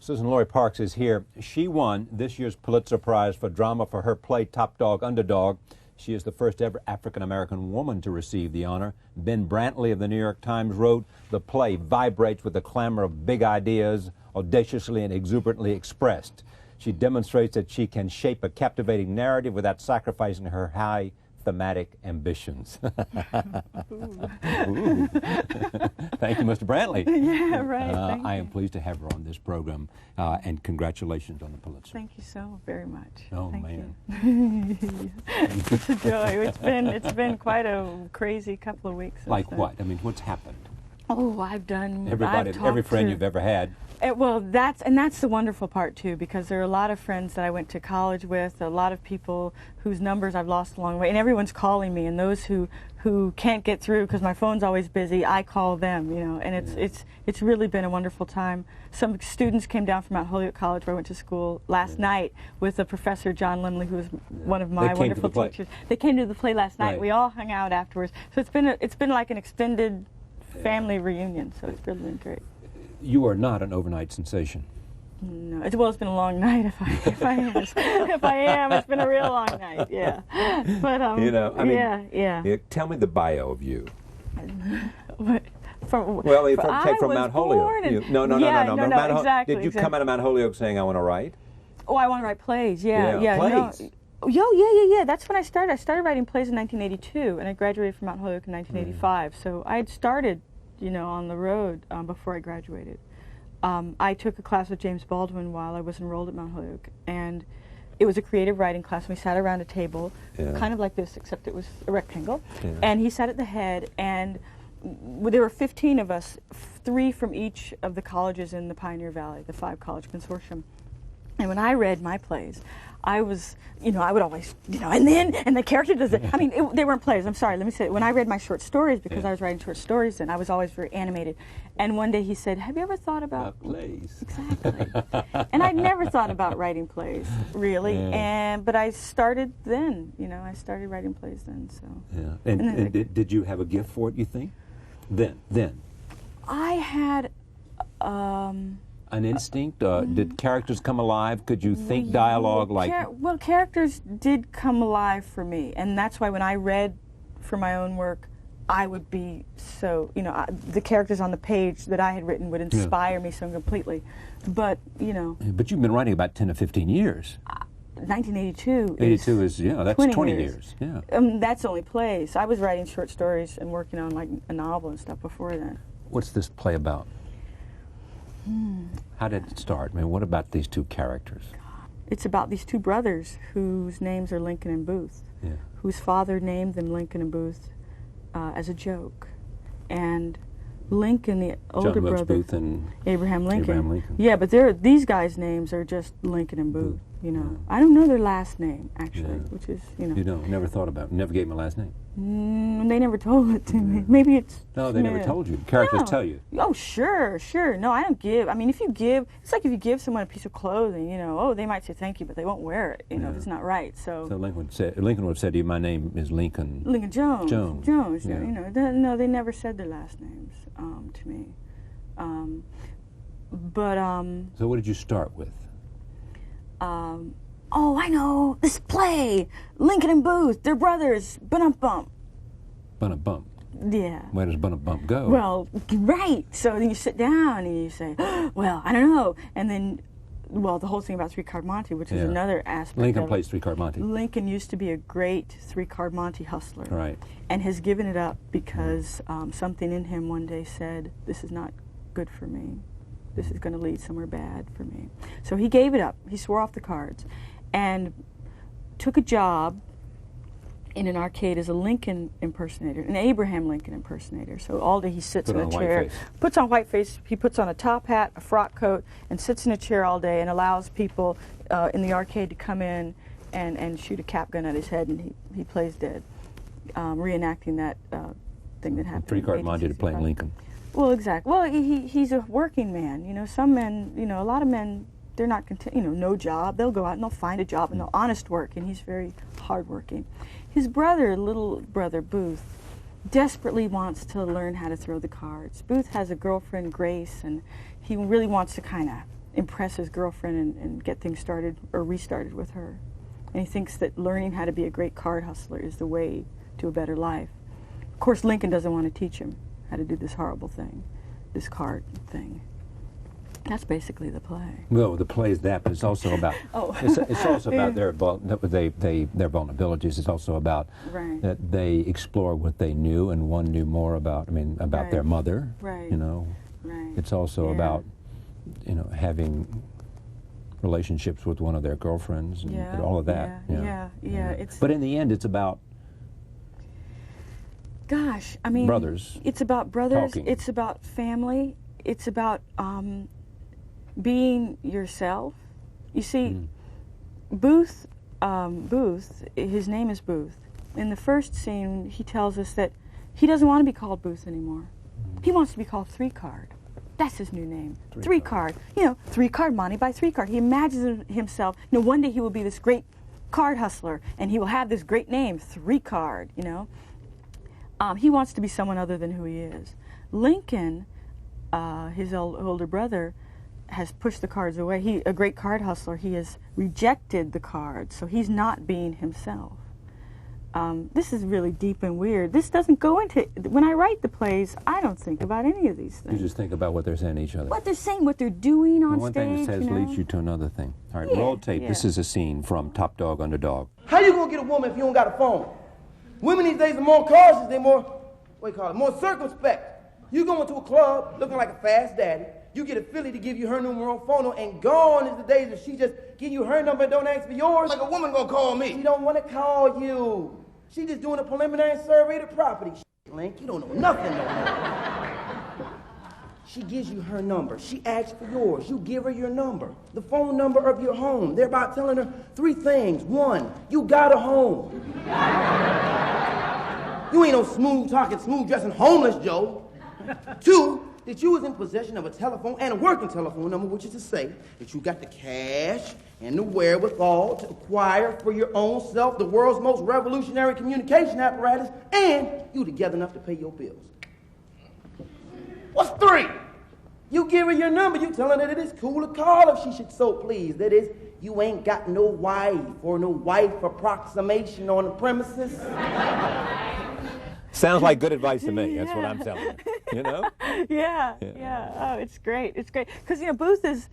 Suzan-Lori Parks is here. She won this year's Pulitzer Prize for drama for her play Topdog, Underdog. She is the first ever African-American woman to receive the honor. Ben Brantley of the New York Times wrote, "The play vibrates with the clamor of big ideas, audaciously and exuberantly expressed. She demonstrates that she can shape a captivating narrative without sacrificing her high thematic ambitions." Ooh. Thank you, Mr. Brantley. Yeah, right. I am pleased to have her on this program, and congratulations on the Pulitzer. Thank you so very much. Oh, Thank man. You. It's a joy. It's been quite a crazy couple of weeks. Like what? I mean, what's happened? Oh, Every friend you've ever had. Well, that's the wonderful part too, because there are a lot of friends that I went to college with, a lot of people whose numbers I've lost along the way, and everyone's calling me. And those who can't get through because my phone's always busy, I call them. You know, and it's really been a wonderful time. Some students came down from Mount Holyoke College, where I went to school last night, with a professor, John Limley, who was one of my wonderful teachers. They came to the play last night. Right. We all hung out afterwards. So it's been like an extended family reunion. So it's really been great. You are not an overnight sensation. No, it's been a long night. If I am, it's been a real long night. Yeah, but you know, I mean, yeah. Tell me the bio of you. From Mount Holyoke. No. Exactly. Did you come out of Mount Holyoke saying, "I want to write"? Oh, I want to write plays. Yeah. Plays. Yeah. That's when I started. I started writing plays in 1982, and I graduated from Mount Holyoke in 1985. So I had started, on the road before I graduated. I took a class with James Baldwin while I was enrolled at Mount Holyoke, and it was a creative writing class. We sat around a table, kind of like this, except it was a rectangle, and he sat at the head, and there were 15 of us, 3 from each of the colleges in the Pioneer Valley, the 5-college consortium. And when I read my plays, I was, I would always, and the character does it. I mean, they weren't plays. I'm sorry. Let me say it. When I read my short stories, because I was writing short stories then, I was always very animated. And one day he said, "Have you ever thought about plays?" Exactly. And I'd never thought about writing plays, really. But I started then. I started writing plays then. So. Yeah. And did you have a gift for it? You think? Then. I had. An instinct? Did characters come alive? Could you think dialogue like... Well, characters did come alive for me, and that's why when I read for my own work, I would be so, the characters on the page that I had written would inspire me so completely. But, But you've been writing about 10 or 15 years. 1982 is that's 20 years. Yeah. That's only plays. I was writing short stories and working on like a novel and stuff before then. What's this play about? How did it start? I mean, what about these two characters? It's about these 2 brothers whose names are Lincoln and Booth, whose father named them Lincoln and Booth as a joke. And Lincoln, the older brother, Booth and Abraham Lincoln. Yeah, but these guys' names are just Lincoln and Booth. I don't know their last name actually, which is You don't. Never thought about it. Never gave them a last name. They never told it to me. Maybe it's no. They never told you. Characters tell you. Oh, sure. No, I don't give. I mean, if you give, it's like if you give someone a piece of clothing. They might say thank you, but they won't wear it. If it's not right. So Lincoln would have said to you, "My name is Lincoln." Lincoln Jones. Jones. Yeah. No, they never said their last names to me. So what did you start with? I know this play, Lincoln and Booth. They're brothers. Bun-up-bump. Bun-up-bump. Yeah. Where does Bun-up-bump go? Well, right. So then you sit down and you say, well, I don't know. And then, the whole thing about 3-card Monte, which is another aspect. Lincoln plays 3-card Monte. Lincoln used to be a great 3-card Monte hustler. Right. And has given it up because something in him one day said, "This is not good for me. This is going to lead somewhere bad for me." So he gave it up. He swore off the cards and took a job in an arcade as a Lincoln impersonator, an Abraham Lincoln impersonator. So all day he sits in a chair, puts on white face, he puts on a top hat, a frock coat, and sits in a chair all day and allows people in the arcade to come in and shoot a cap gun at his head, and he plays dead, reenacting that thing that happened. 3-card Monte to playing Lincoln. Well, exactly. Well, he's a working man. Some men, a lot of men, they're not content, no job. They'll go out and they'll find a job and they'll honest work, and he's very hardworking. His brother, little brother Booth, desperately wants to learn how to throw the cards. Booth has a girlfriend, Grace, and he really wants to kind of impress his girlfriend and get things started or restarted with her. And he thinks that learning how to be a great card hustler is the way to a better life. Of course, Lincoln doesn't want to teach him how to do this horrible thing, this card thing. That's basically the play. Well, the play is that, but it's also about it's also about their vulnerabilities. It's also about that they explore what they knew, and one knew more about their mother. Right. You know. Right. It's also about having relationships with one of their girlfriends and all of that. Yeah. But in the end, it's about brothers. It's about brothers. Talking. It's about family. It's about being yourself. You see, Booth, his name is Booth. In the first scene, he tells us that he doesn't want to be called Booth anymore. He wants to be called Three Card. That's his new name. Three Card. Three Card, Monty by Three Card. He imagines himself, one day he will be this great card hustler, and he will have this great name, Three Card, He wants to be someone other than who he is. Lincoln, his older brother, has pushed the cards away. A great card hustler, he has rejected the cards, so he's not being himself. This is really deep and weird. This doesn't go into, when I write the plays, I don't think about any of these things. You just think about what they're saying to each other. What they're saying, what they're doing on one stage. One thing it says leads you to another thing. All right, roll tape. This is a scene from Topdog, Underdog. How you gonna get a woman if you don't got a phone? Women these days are more cautious, they're more, more circumspect. You go into a club looking like a fast daddy, you get a filly to give you her numero phono, and gone is the days that she just give you her number and don't ask for yours. Like a woman gonna call me. She don't want to call you. She just doing a preliminary survey of the property. Link, you don't know nothing, She gives you her number. She asks for yours. You give her your number. The phone number of your home. Thereby telling her three things. One, you got a home. You ain't no smooth talking, smooth dressing homeless Joe. Two, that you was in possession of a telephone and a working telephone number, which is to say that you got the cash and the wherewithal to acquire for your own self the world's most revolutionary communication apparatus, and you together enough to pay your bills. What's three? You give her your number, you tell her that it is cool to call if she should so please. That is, you ain't got no wife or no wife approximation on the premises. Sounds like good advice to me. That's what I'm telling you. Yeah. Oh, it's great. It's great because Booth is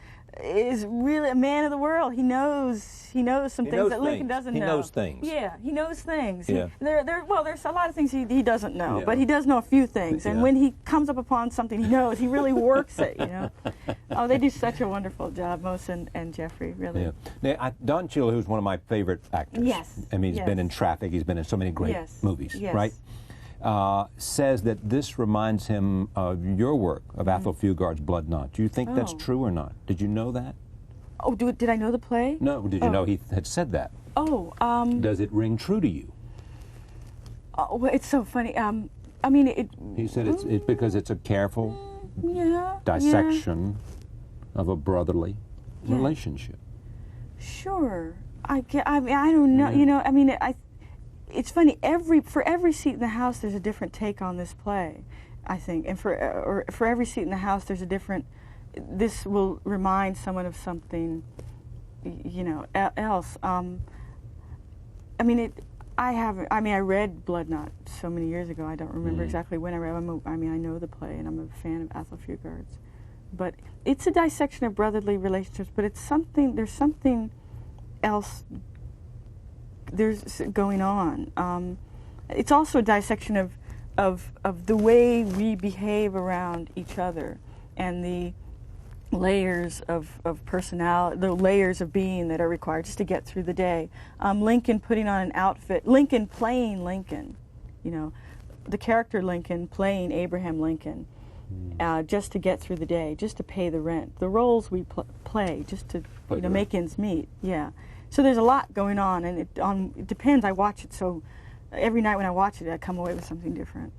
really a man of the world. He knows some things that Lincoln doesn't know. He knows things. Yeah, he knows things. Yeah. There's a lot of things he doesn't know, but he does know a few things. And when he comes up upon something he knows, he really works it. Oh, they do such a wonderful job, Mose and Jeffrey, really. Yeah. Now, Don Cheadle, who's one of my favorite actors. Yes. I mean, he's been in Traffic. He's been in so many great movies, right? Says that this reminds him of your work, of Athol Fugard's Blood Knot. Do you think that's true or not? Did you know that? Oh, did I know the play? No, did you know he had said that? Oh, does it ring true to you? Oh, well, it's so funny. He said it's because it's a careful dissection of a brotherly relationship. Sure. I don't know. It's funny. For every seat in the house, there's a different take on this play, I think, and for every seat in the house, there's a different. This will remind someone of something, else. I read Blood Knot so many years ago. I don't remember exactly when I read. I know the play, and I'm a fan of Athol Fugard's, but it's a dissection of brotherly relationships. But it's something. There's something else. There's going on. It's also a dissection of the way we behave around each other and the layers of personality, the layers of being that are required just to get through the day. Lincoln putting on an outfit, Lincoln playing Lincoln, the character Lincoln playing Abraham Lincoln, just to get through the day, just to pay the rent. The roles we play just to make ends meet. Yeah. So there's a lot going on, and it depends. I watch it, so every night when I watch it, I come away with something different.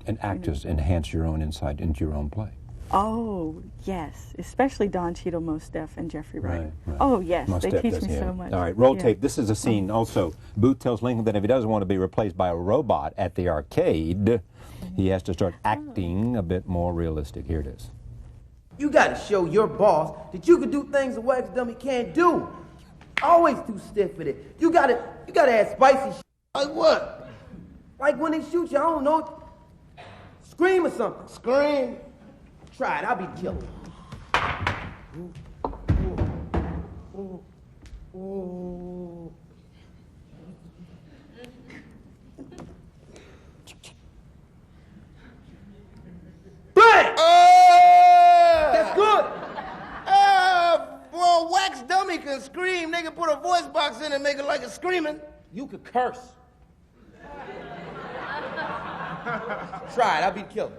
And actors enhance your own insight into your own play. Oh, yes. Especially Don Cheadle, Mose Def, and Jeffrey Wright. Right. Oh, yes. Mose They Def teach does, me so much. All right, roll tape. This is a scene also. Booth tells Lincoln that if he doesn't want to be replaced by a robot at the arcade, he has to start acting a bit more realistic. Here it is. You gotta show your boss that you can do things a wax dummy can't do. Always too stiff with it. You gotta add spicy shit. Like what? Like when they shoot you, I don't know, scream or something. Scream? Try it, I'll be killed. Bang! That's good. Well, wax dummy can scream. They can put a voice box in and make it like it's screaming. You could curse. Try it, I'll be killed.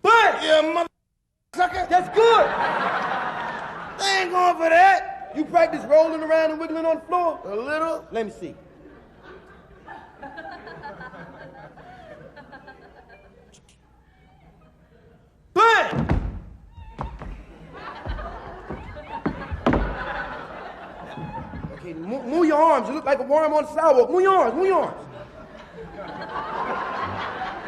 Bang! Yeah, mother sucker. That's good. They ain't going for that. You practice rolling around and wiggling on the floor? A little. Let me see. Bang! Okay, move your arms. You look like a worm on the sidewalk. Move your arms, move your arms.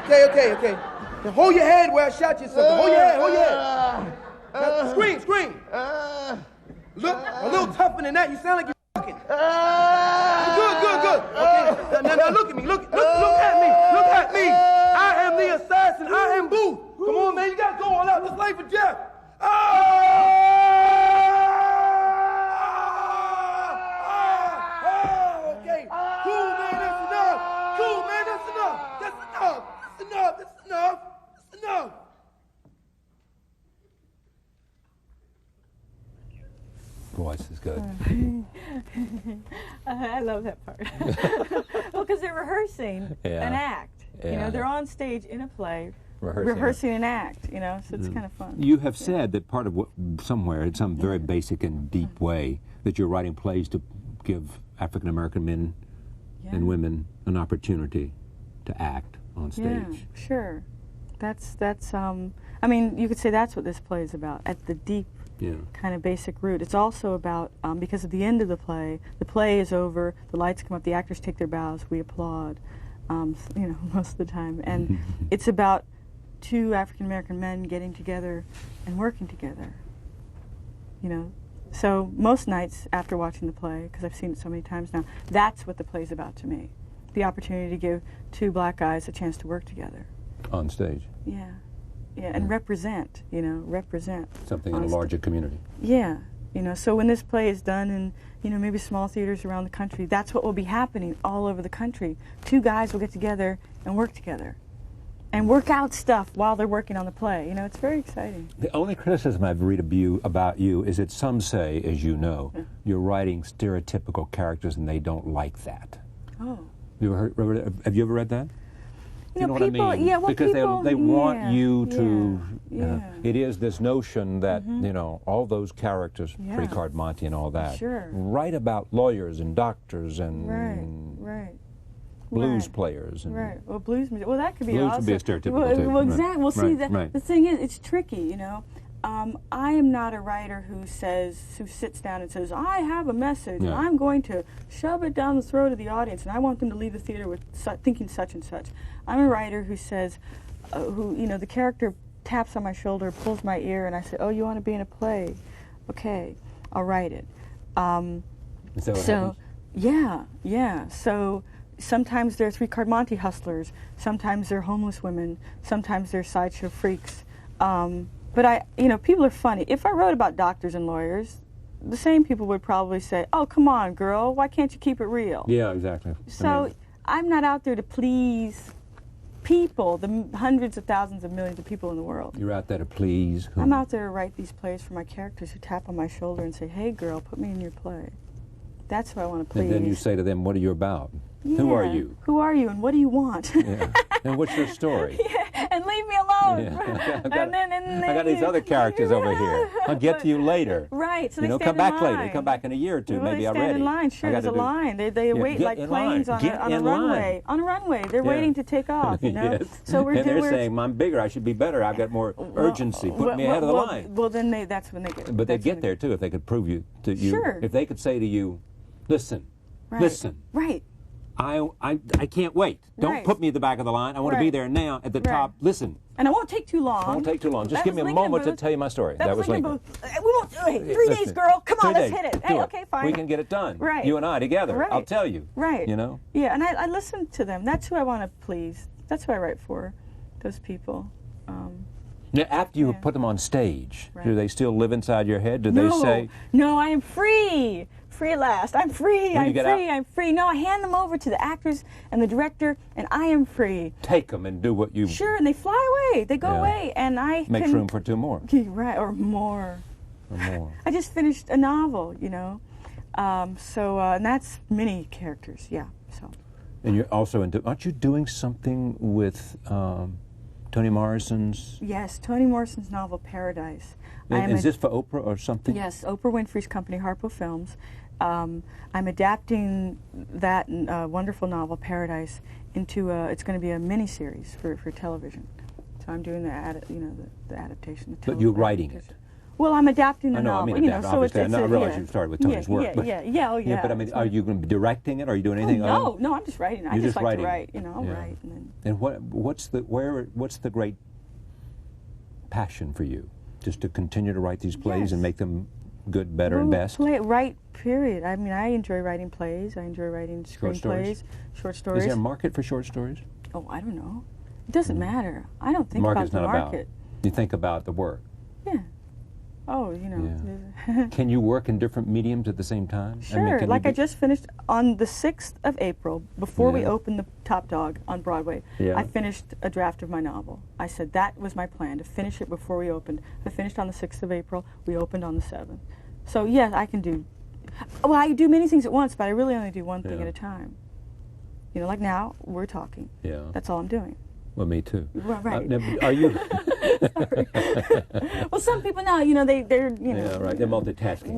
Okay. Now hold your head where I shot you something. Hold your head, hold your head. Now, scream. Look, a little tougher than that. You sound like you're fucking. Good. Okay, now look at me. Look at me. I am the assassin. I am Booth. Come on, man. You got to go all out. Let's play for Jeff. Okay. Cool, man. That's enough. Cool, man. That's enough. Voice is good. I love that part. Well, because they're rehearsing an act. You know, they're on stage in a play, rehearsing an act. You know, so it's kind of fun. You have said that part of what, somewhere, in some very basic and deep way, that you're writing plays to give African American men and women an opportunity to act on stage. Yeah, sure. That's. I mean, you could say that's what this play is about. At the deep. Kind of basic root. It's also about, because at the end of the play is over, the lights come up, the actors take their bows, we applaud, you know, most of the time. And it's about two African-American men getting together and working together, you know. So most nights after watching the play, because I've seen it so many times now, that's what the play's about to me. The opportunity to give two black guys a chance to work together. On stage. Yeah. Yeah, and represent, you know, something in a larger community. Yeah, you know, so when this play is done in, you know, maybe small theaters around the country, that's what will be happening all over the country. Two guys will get together and work together and work out stuff while they're working on the play. You know, it's very exciting. The only criticism I've read about you is that some say, as you know, you're writing stereotypical characters and they don't like that. Oh. Have you ever read that? You know people, what I mean? yeah, well, because people, they want you to. Yeah. It is this notion that you know all those characters, Precard Monty and all that. Sure. Write about lawyers and doctors and blues players. And Well, blues music. Well, that could be blues also. would be a stereotypical too. Well, exactly. Well, see, Right. the thing is, it's tricky. You know, I am not a writer who sits down and says, I have a message and I'm going to shove it down the throat of the audience and I want them to leave the theater with thinking such and such. I'm a writer who says, you know, the character taps on my shoulder, pulls my ear, and I say, oh, you want to be in a play? Okay, I'll write it. Is that what happens? Yeah. So sometimes they're three-card Monte hustlers, sometimes they're homeless women, sometimes they're sideshow freaks. But you know, people are funny. If I wrote about doctors and lawyers, the same people would probably say, oh, come on, girl, why can't you keep it real? Yeah, exactly. So I'm not out there to please people, the hundreds of thousands of millions of people in the world. You're out there to please whom? I'm out there to write these plays for my characters who tap on my shoulder and say, hey, girl, put me in your play. That's who I want to please. And then you say to them, what are you about? Who are you? Who are you and what do you want? And what's your story? And leave me alone. I got these other characters over here. I'll get to you later. Right. So you they know, stand come back in line. later. Come back in a year or two. Well, maybe they I'm stand ready. in line. Sure, there's a line. They wait like planes on a runway. On a runway. They're waiting to take off, you know? Yes. So and they're saying, I'm bigger, I should be better, I've got more urgency. Put me ahead of the line. Well, then that's when they get. But they'd get there, too, if they could prove you to you. Sure. If they could say to you, listen, right. listen. Right. I can't wait. Don't Right. put me at the back of the line. I want to be Right. there now at the Right. top. Listen. And it won't take too long. It won't take too long. Just That give was me a Lincoln moment to Booth. tell you my story. That was Lincoln Booth. We won't. Wait, 3 days, Listen, girl. Come on, 3 let's days. hit it. Do Hey, okay, fine. We can get it done. Right. You and I together. Right. I'll tell you. Right. You know? Yeah, and I listen to them. That's who I want to please. That's who I write for, those people. Now, after you Yeah. put them on stage, Right. do they still live inside your head? Do No, they say, no, I am free. Free at last. I'm free. When you I'm get free. out- I'm free. No, I hand them over to the actors and the director, and I am free. take them and do what you... Sure, and they fly away. They go Yeah. away, and I Makes can, room for 2 more. Right, or more. Or more. I just finished a novel, you know. And that's many characters, yeah. So. And you're also into... Aren't you doing something with Toni Morrison's... Yes, Toni Morrison's novel Paradise. I am Is this for Oprah or something? Yes, Oprah Winfrey's company, Harpo Films. I'm adapting that wonderful novel Paradise into it's going to be a miniseries for television. So I'm doing the adaptation. But you're writing it. Well, I'm adapting the I know, novel. I mean, you know, that, so obviously. it's I realize yeah. you started with Tony's work. Yeah, but, oh yeah. but I mean, are you going to be directing it? Are you doing Oh, anything? no, I'm just writing. I You're just just like writing. to write. You know, I'll Yeah. write. And then, And what's the great passion for you? Just to continue to write these plays Yes. and make them good, better, and best? Write, period. I mean, I enjoy writing plays. I enjoy writing Short stories? screenplays, short stories. Is there a market for short stories? Oh, I don't know. It doesn't matter. I don't think Market's about the not market. You think about the work. Yeah. Oh, you know. Yeah. Can you work in different mediums at the same time? Sure. can Like you I just finished on the 6th of April, before we Yeah. opened the Topdog on Broadway, Yeah. I finished a draft of my novel. I said that was my plan, to finish it before we opened. I finished on the 6th of April. We opened on the 7th. So, yes, I can do... Well, I do many things at once, but I really only do one thing Yeah. at a time. You know, like now, we're talking. Yeah. That's all I'm doing. Well, me too. Right. Now, are you... Well, some people now, you know, they're, you know... Yeah, right. They're multitasking.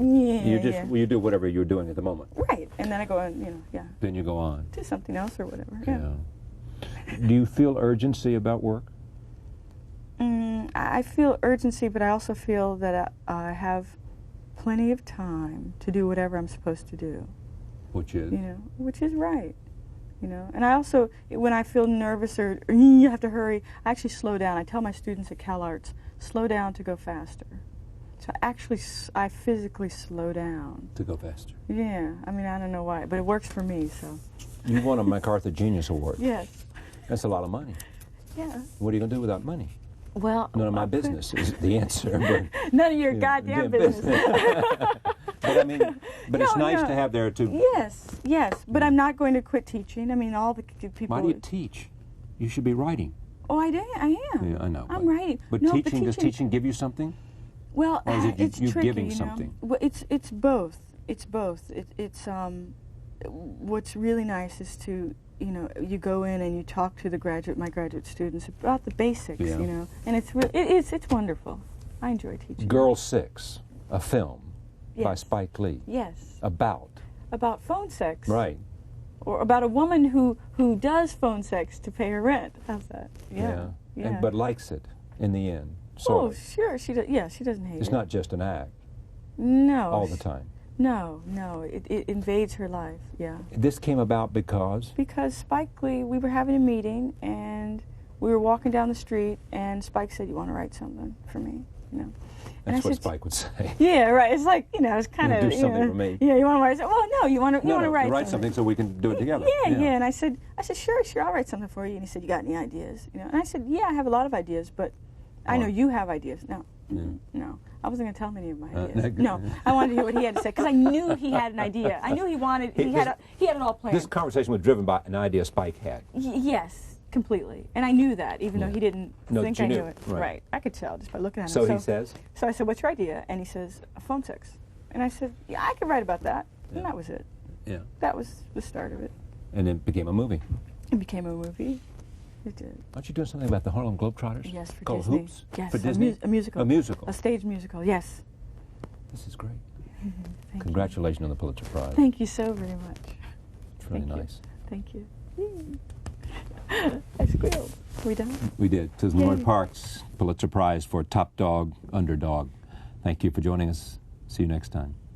Yeah, You do whatever you're doing at the moment. Right. And then I go and, you know, yeah, Then you go on. do something else or whatever. Yeah. Do you feel urgency about work? I feel urgency, but I also feel that I have plenty of time to do whatever I'm supposed to do, Which is? you know, which is right, you know. And I also, when I feel nervous or you have to hurry, I actually slow down. I tell my students at CalArts, slow down to go faster. So I physically slow down. To go faster. Yeah, I mean, I don't know why, but it works for me, so. You won a MacArthur Genius Award. Yes, That's a lot of money. yeah. What are you going to do without money? Well, None of my business is the answer. But, none of your yeah, goddamn yeah, business. but I mean, but it's No, nice no. to have there to... Yes, but I'm not going to quit teaching. I mean, all the people... Why do you teach? You should be writing. Oh, I am. Yeah, I know. I'm writing. But No, teaching, does teaching give you something? Well, Or is it it's you tricky, giving you know? something? Well, it's both. It's both. It's what's really nice is to, you know, you go in and you talk to my graduate students about the basics, Yeah. you know, and it's wonderful. I enjoy teaching. Girl 6, a film by Yes. Spike Lee. Yes. About. About phone sex. Right. Or about a woman who does phone sex to pay her rent. How's that? Yeah. And, but likes it in the end. Oh, Sort of. sure. She does. Yeah, she doesn't hate It's it. not just an act No. all the time. No. It invades her life. Yeah. This came about because... Because Spike Lee, we were having a meeting and we were walking down the street and Spike said, "You want to write something for me?" You know. And That's I what said, Spike would say. Yeah, right. It's like, you know, it's kind You of do something for me. Yeah, you want to write something? Well, no, you want to write something so we can do it together. Yeah. And I said, sure, I'll write something for you. And he said, "You got any ideas?" You know. And I said, "Yeah, I have a lot of ideas, but I know What? you have ideas." No. Yeah. No, I wasn't going to tell him any of my Uh, ideas. no. No, I wanted to hear what he had to say because I knew he had an idea. I knew he had it all planned. This conversation was driven by an idea Spike had. Yes, completely. And I knew that, even though he didn't No, think you I knew. knew it. Right. I could tell just by looking at him. So he says? So I said, "What's your idea?" And he says, "Phone sex." And I said, "Yeah, I could write about that." Yeah. And that was it. Yeah. That was the start of it. And it became a movie. It became a movie. It did. Aren't you doing something about the Harlem Globetrotters? Yes, for Called Disney. Hoops? Yes, For Disney? a musical. A musical. A stage musical, yes. This is great. Thank Congratulations on the Pulitzer Prize. you. Thank you so very much. It's really Thank you. nice. Thank you. I squealed. Are we done? We did. Suzan-Lori Yay. Parks, Pulitzer Prize for Topdog, Underdog. Thank you for joining us. See you next time.